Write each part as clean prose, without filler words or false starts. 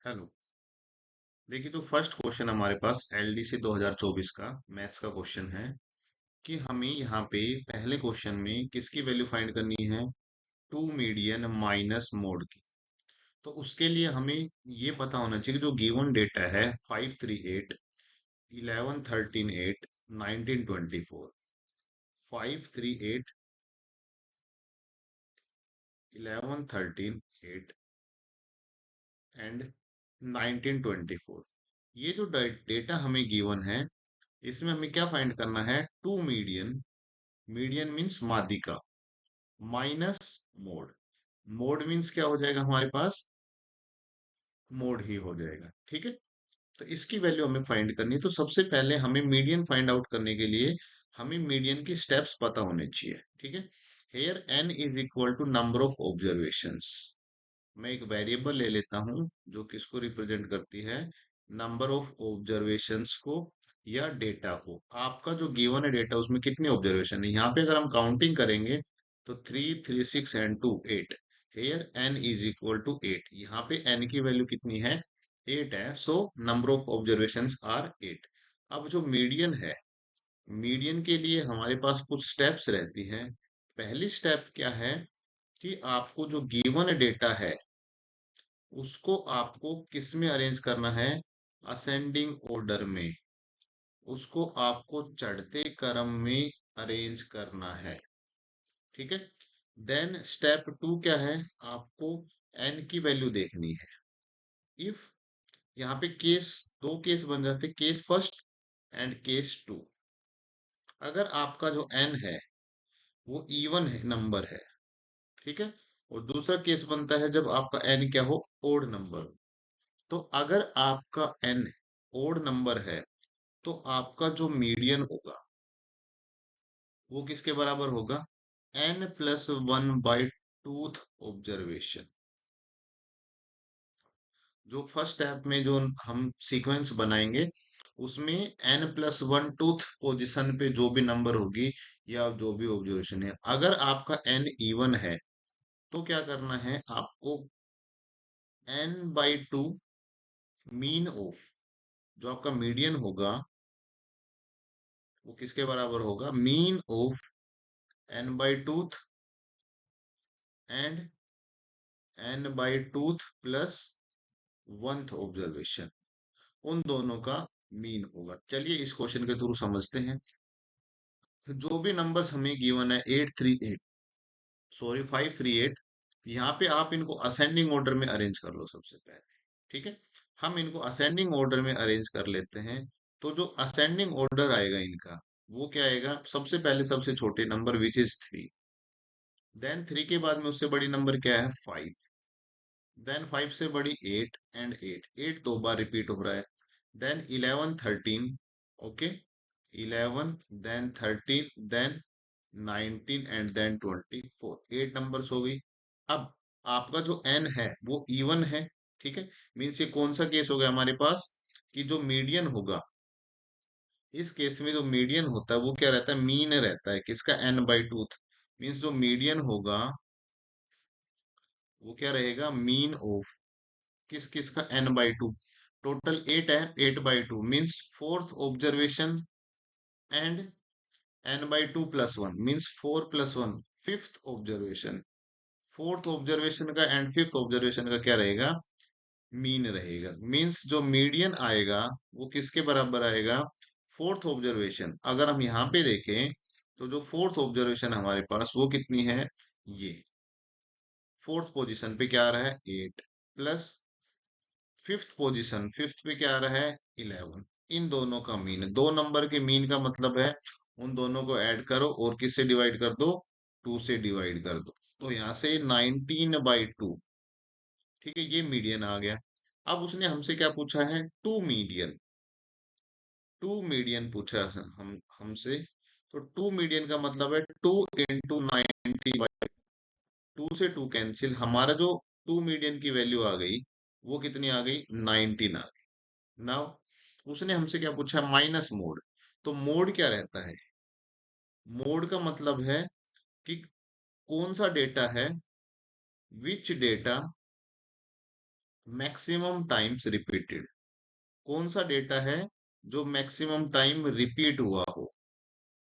Hello. देखिए, तो first question हमारे पास एलडीसी 2024 का मैथ्स का क्वेश्चन है कि हमें यहाँ पे पहले क्वेश्चन में किसकी वैल्यू फाइंड करनी है। टू मीडियन माइनस मोड की। तो उसके लिए हमें ये पता होना चाहिए कि जो गिवन डेटा है 538, 1113, 8, 1924। 538, 1113, 8 एंड 1924। ये जो डेटा हमें गिवन है, इसमें हमें क्या फाइंड करना है। Two median. मीडियन मीन्स माध्यिका, माइनस मोड। मोड मीन्स क्या हो जाएगा हमारे पास, मोड ही हो जाएगा। ठीक है। तो इसकी वैल्यू हमें फाइंड करनी है। तो सबसे पहले हमें मीडियन फाइंड आउट करने के लिए हमें मीडियन की स्टेप्स पता होने चाहिए। ठीक है। Here N is equal to number of observations. मैं एक वेरिएबल ले लेता हूं जो किसको रिप्रेजेंट करती है, नंबर ऑफ ऑब्जर्वेशंस को या डेटा को। आपका जो गिवन है डेटा, उसमें कितने ऑब्जर्वेशन है। यहाँ पे अगर हम काउंटिंग करेंगे तो 3, 3, 6 and 2, 8। Here N is equal to 8। यहाँ पे एन की वैल्यू कितनी है, 8 है। So number of observations are 8। अब जो मीडियन है, मीडियन के लिए हमारे पास कुछ स्टेप्स रहती हैं। पहली स्टेप क्या है कि आपको जो गिवन डेटा है उसको आपको किस में अरेंज करना है, असेंडिंग ऑर्डर में। उसको आपको चढ़ते क्रम में अरेंज करना है। ठीक है। देन स्टेप टू क्या है, आपको एन की वैल्यू देखनी है। इफ यहाँ पे केस, दो केस बन जाते, case first and case two. अगर आपका जो एन है वो इवन है, नंबर है। ठीक है। और दूसरा केस बनता है जब आपका एन क्या हो, ओड नंबर। तो अगर आपका एन ओड नंबर है तो आपका जो मीडियन होगा वो किसके बराबर होगा, n+1/2 ऑब्जर्वेशन। जो फर्स्ट स्टेप में जो हम सीक्वेंस बनाएंगे उसमें n+1/2 पोजीशन पे जो भी नंबर होगी या जो भी ऑब्जर्वेशन है, अगर आपका n इवन है तो क्या करना है आपको, n/2 मीन ऑफ, जो आपका मीडियन होगा वो किसके बराबर होगा, mean of n/2 and n/2 plus 1th observation. उन दोनों का मीन होगा। चलिए इस क्वेश्चन के थ्रू समझते हैं। जो भी नंबर्स हमें गिवन है 838, सॉरी 538, यहाँ पे आप इनको असेंडिंग ऑर्डर में अरेंज कर लो सबसे पहले। ठीक है। हम इनको असेंडिंग ऑर्डर में अरेंज कर लेते हैं। तो जो असेंडिंग ऑर्डर आएगा इनका, वो क्या आएगा, सबसे पहले सबसे छोटे नंबर विच इज 3। देन 3 के बाद में उससे बड़ी नंबर क्या है, 5। देन 5 से बड़ी 8 एंड 8, 8 दो बार रिपीट हो रहा है। Then 11 13, okay, 11 then 13 then 19 and then 24, 8 numbers हो गई। अब आपका जो n है वो इवन है। ठीक है। मीन्स ये कौन सा केस हो गया हमारे पास, कि जो मीडियन होगा, इस केस में जो मीडियन होता है वो क्या रहता है, मीन रहता है किसका, n/2। मीन्स जो मीडियन होगा वो क्या रहेगा, मीन ऑफ किस किस का, n/2। टोटल 8 है, 8/2 means fourth observation and n/2 plus 1 means 4 + 1, fifth observation. Fourth observation का एंड फिफ्थ ऑब्जर्वेशन का क्या रहेगा, मीन रहेगा। मीन्स जो मीडियन आएगा वो किसके बराबर आएगा, फोर्थ ऑब्जर्वेशन। अगर हम यहाँ पे देखें तो जो फोर्थ ऑब्जर्वेशन हमारे पास वो कितनी है, ये फोर्थ पोजीशन पे क्या आ रहा है, 8 प्लस फिफ्थ पोजीशन, फिफ्थ पे क्या आ रहा है, 11। इन दोनों का मीन, दो नंबर के मीन का मतलब है उन दोनों को ऐड करो और किससे डिवाइड कर दो, 2 से डिवाइड कर दो। तो यहाँ से 19/2। ठीक है, ये मीडियन आ गया। अब उसने हमसे क्या पूछा है, टू मीडियन। टू मीडियन पूछा है हम हमसे। तो टू मीडियन का मतलब है 2 × 90/, 2 से 2 कैंसिल, हमारा जो टू मीडियन की वैल्यू आ गई वो कितनी आ गई, 19 आ गई। नाउ उसने हमसे क्या पूछा, माइनस मोड। तो मोड क्या रहता है, मोड का मतलब है कि कौन सा डेटा है, which data maximum times repeated. कौन सा डेटा है जो मैक्सिमम टाइम रिपीट हुआ हो?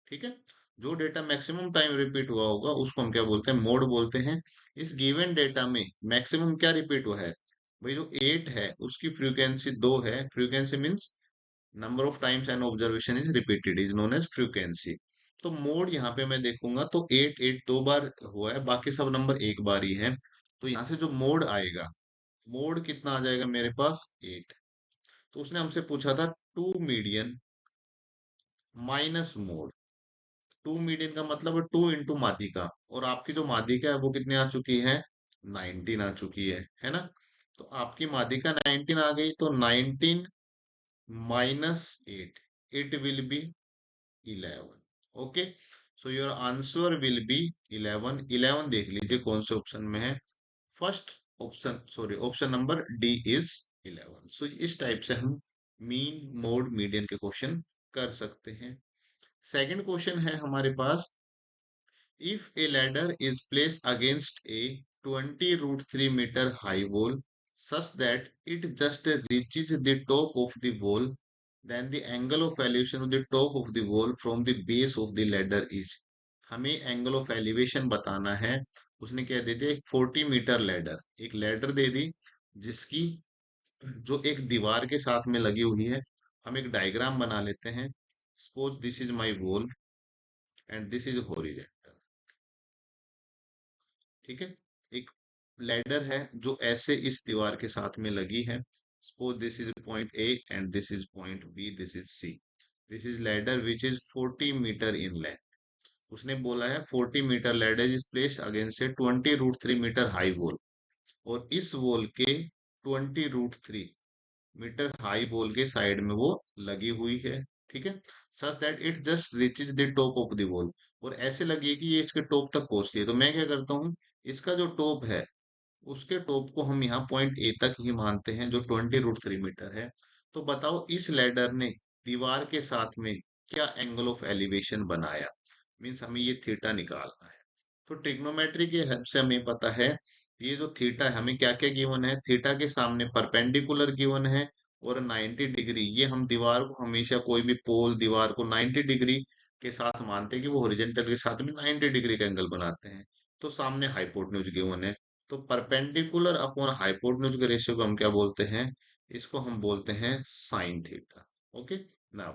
ठीक है, जो डेटा मैक्सिमम टाइम रिपीट हुआ होगा उसको हम क्या बोलते हैं? मोड बोलते हैं। इस गिवन डेटा में मैक्सिमम क्या रिपीट हुआ है? भाई जो 8 है उसकी फ्रीक्वेंसी 2 है। Frequency means number of times an observation is repeated is known as frequency. तो मोड यहाँ पे मैं देखूंगा तो 8 8 दो बार हुआ है, बाकी सब नंबर एक बार ही है। तो यहाँ से जो मोड आएगा, मोड कितना आ जाएगा मेरे पास? 8। तो उसने हमसे पूछा था two median minus mode. Two median का मतलब है टू इंटू माध्यिका, और आपकी जो माध्यिका है वो कितनी आ चुकी है? 19 आ चुकी है ना? तो आपकी माध्यिका 19 आ गई, तो 19 minus 8, it will be 11। Okay, so your answer will B 11। 11 देख लीजिए कौन से ऑप्शन में है। First option, sorry, option number D is 11। सो इस टाइप से हम मीन मोड मीडियन के क्वेश्चन कर सकते हैं। सेकंड क्वेश्चन है हमारे पास, if a ladder is placed against a 20 root 3 meter high wall such that it just reaches the top of the wall, then the angle of elevation of the top of the wall from the base of the ladder is। हमें angle of elevation बताना है। उसने क्या दे दिया? एक 40 metre ladder, एक ladder दे दी जिसकी जो एक दीवार के साथ में लगी हुई है। हम एक डायग्राम बना लेते हैं। Suppose this is my wall and this is horizontal. ठीक है, एक लैडर है जो ऐसे इस दीवार के साथ में लगी है। Suppose this is point A and this is point B, this is C. This is ladder which is 40 metre in length. उसने बोला है 40 metre ladder is place against a 20 root 3 metre high wall, और इस wall के 20 root 3 metre high wall के side में वो लगी हुई है। ठीक है, such that it just reaches the top of the wall, और ऐसे लगी है कि ये इसके टॉप तक पहुंचती है। तो मैं क्या करता हूँ, इसका जो टॉप है उसके टॉप को हम यहाँ पॉइंट ए तक ही मानते हैं जो 20 रूट 3 मीटर है। तो बताओ इस लैडर ने दीवार के साथ में क्या एंगल ऑफ एलिवेशन बनाया? मीन्स हमें ये थीटा निकालना है। तो ट्रिग्नोमेट्री के हेल्प से हमें पता है ये जो थीटा है, हमें क्या क्या गिवन है? थीटा के सामने परपेंडिकुलर गिवन है और 90 डिग्री। ये हम दीवार को हमेशा, कोई भी पोल दीवार को 90 डिग्री के साथ मानते हैं कि वो हॉरिजॉन्टल के साथ में 90 डिग्री का एंगल बनाते हैं। तो सामने हाइपोटेन्यूज गिवन है। तो परपेंडिकुलर अपॉन हाइपोटेन्यूज के रेशियो को हम क्या बोलते हैं? इसको हम बोलते हैं sine theta. Okay, now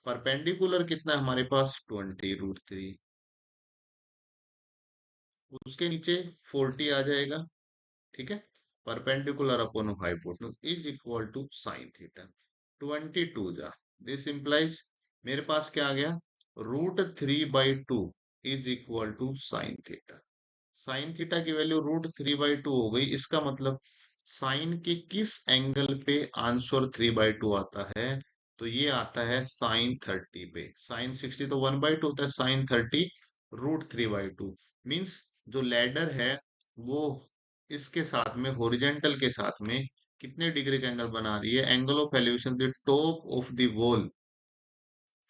perpendicular कितना है हमारे पास? 20 रूट 3। उसके नीचे 40 आ जाएगा। ठीक है, perpendicular upon hypotenuse is equal to sine theta. 22 जा, दिस इंप्लाइज मेरे पास क्या आ गया? √3/2 is equal to sine theta. Sine theta की वैल्यू √3/2 हो गई। इसका मतलब साइन के किस एंगल पे आंसर 3/2 आता है? तो ये आता है साइन 30 पे। साइन 60 तो 1/2 होता है, साइन 30 √3/2। मीन्स जो लैडर है वो इसके साथ में, हॉरिजेंटल के साथ में कितने डिग्री का एंगल बना रही है? Angle of elevation the top of the wall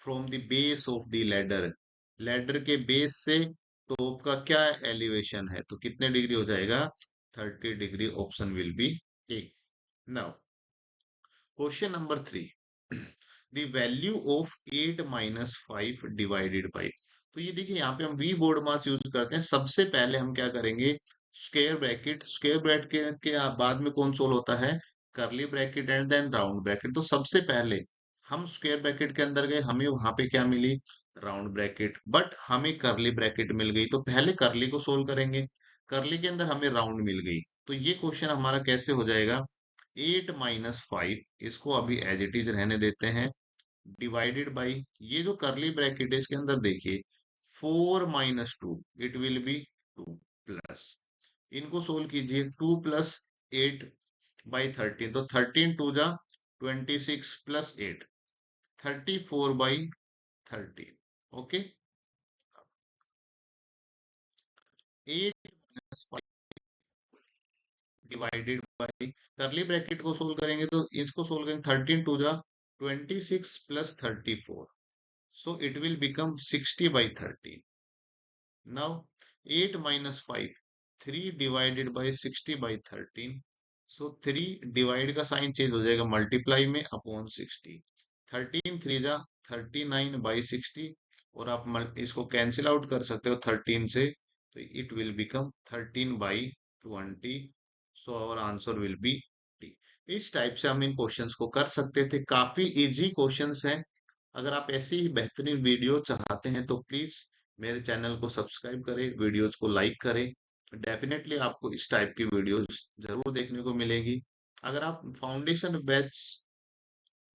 from the base of the ladder. Ladder के बेस से टॉप का क्या एलिवेशन है? तो कितने डिग्री हो जाएगा? 30 degree. Option will be A. Now question number 3, the value of 8 minus 5 divided by. तो ये देखिए यहाँ पे हम वी बोर्ड मास यूज करते हैं। सबसे पहले हम क्या करेंगे? स्क्वायर ब्रैकेट, स्क्वायर ब्रैकेट के बाद में कौन सोल्व होता है? Curly bracket and then round bracket. तो सबसे पहले हम स्क्वायर ब्रैकेट के अंदर गए, हमें वहां पे क्या मिली? Round bracket. बट हमें करली ब्रैकेट मिल गई, तो पहले करली को सोल्व करेंगे। करली के अंदर हमें राउंड मिल गई, तो ये क्वेश्चन हमारा कैसे हो जाएगा? 8 - 5, इसको अभी एज इट इज रहने देते हैं, डिवाइडेड बाई ये जो करली ब्रैकेट है इसके अंदर देखिए 4 - 2, इट विल बी 2 प्लस, इनको सोल्व कीजिए। 2 + 8/13, तो 13 × 2 = 26 प्लस 8, 34/13। ओके, 8 - 5 डिवाइडेड बाई करली ब्रैकेट को सोल्व करेंगे, तो इसको सोल्व करेंगे। 13 × 2 = 26 plus 34, so it will become 60/13। now 8 - 5, 3 divided by 60/13, so 3 divide का साइन चेंज हो जाएगा मल्टीप्लाई में अपॉन 60। 13 3 जा 39/60। और आप इसको कैंसिल आउट कर सकते हो 13 से, तो it will become 13/20। So our answer will be D. इस टाइप से हम इन क्वेश्चंस को कर सकते थे, काफी इजी क्वेश्चंस हैं। अगर आप ऐसी ही बेहतरीन वीडियो चाहते हैं तो प्लीज मेरे चैनल को सब्सक्राइब करें, वीडियोज को लाइक करें। डेफिनेटली आपको इस टाइप की वीडियोस जरूर देखने को मिलेगी। अगर आप फाउंडेशन बैच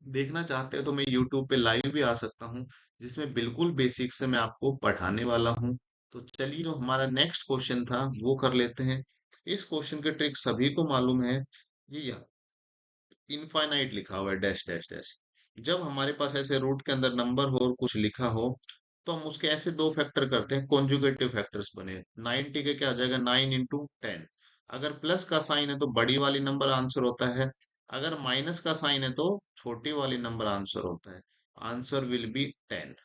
देखना चाहते हो तो मैं यूट्यूब पे लाइव भी आ सकता हूँ, जिसमें बिल्कुल बेसिक से मैं आपको पढ़ाने वाला हूँ। तो चलिए, जो हमारा नेक्स्ट क्वेश्चन था वो कर लेते हैं। इस क्वेश्चन के ट्रिक सभी को मालूम है। ये इनफाइनाइट लिखा हुआ है, डैश डैश डैश। जब हमारे पास ऐसे रूट के अंदर नंबर हो और कुछ लिखा हो, तो हम उसके ऐसे दो फैक्टर करते हैं, कॉन्जुगेटिव फैक्टर्स बने। 90 के क्या हो जाएगा, 9 × 10। अगर प्लस का साइन है तो बड़ी वाली नंबर आंसर होता है, अगर माइनस का साइन है तो छोटी वाली नंबर आंसर होता है। Answer will B 10।